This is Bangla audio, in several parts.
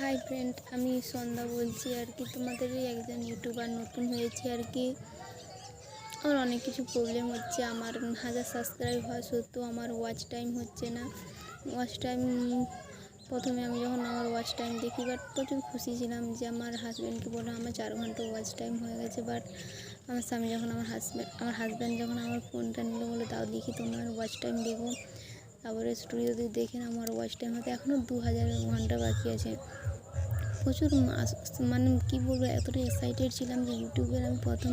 হাই ফ্রেন্ড, আমি সন্ধ্যা বলছি আর কি। তোমাদেরই একজন ইউটিউবার নতুন হয়েছি আর কি। আমার অনেক কিছু প্রবলেম হচ্ছে। আমার 1000 সাবস্ক্রাইব হওয়া সত্ত্বেও আমার ওয়াচ টাইম হচ্ছে না। ওয়াচ টাইম প্রথমে আমি যখন আমার ওয়াচ টাইম দেখি, বাট প্রচুর খুশি ছিলাম যে আমার হাজব্যান্ডকে বললাম আমার 4 ঘন্টা ওয়াচ টাইম হয়ে গেছে। বাট আমার স্বামী যখন আমার হাজব্যান্ড যখন আমার ফোনটা নিল, বলে তাও দেখি তোমার ওয়াচ টাইম দেখো। তারপরে স্টুডিওতে দেখেন আমার ওয়াচ টাইম হতে এখনও 2000 ঘন্টা বাকি আছে। প্রচুর মানে কী বলবো, এতটা এক্সাইটেড ছিলাম যে ইউটিউবের আমি প্রথম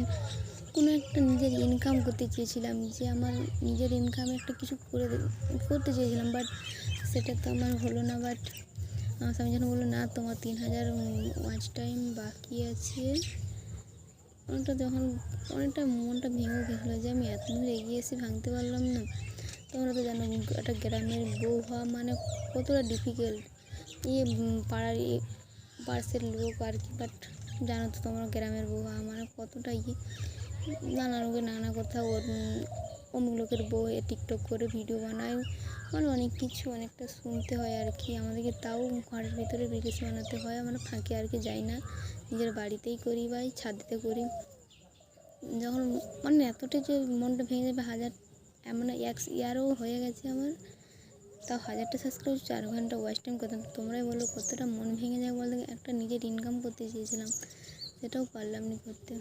কোনো একটা নিজের ইনকাম করতে চেয়েছিলাম, যে আমার নিজের ইনকামে একটা কিছু করতে চেয়েছিলাম। বাট সেটা তো আমার হলো না। বাট আমার স্বামী যখন বললো না তোমার 3000 ওয়াচ টাইম বাকি আছে, অনেকটা মনটা ভেঙে গেছিলো যে আমি এত দূর এগিয়ে এসে ভাঙতে পারলাম না। তোমরা তো জানো একটা গ্রামের বউ হওয়া মানে কতটা ডিফিকাল্ট। পাড়ার লোক আর কি। বাট জানো তো তোমরা গ্রামের বউ হওয়া মানে কতটা নানা লোকের নানা কথা, অমুক লোকের বউ টিকটক করে ভিডিও বানায়, মানে অনেক কিছু অনেকটা শুনতে হয় আর কি আমাদেরকে। তাও ঘরের ভিতরে রিলস বানাতে হয়। আমরা ফাঁকে আর কি যাই না, নিজের বাড়িতেই করি বা ছাদেতে করি। যখন মানে এতটা যে মনটা ভেঙে যাবে, মানে ইয়ারও হয়ে গেছে আমার, তাও 1000টা সাবস্ক্রাইব 4 ঘন্টা ওয়াচ টাইম করতাম। তোমরাই বলো কতটা মন ভেঙে যায় বলতে। একটা নিজের ইনকাম করতে চেয়েছিলাম, সেটাও পারলাম না করতে।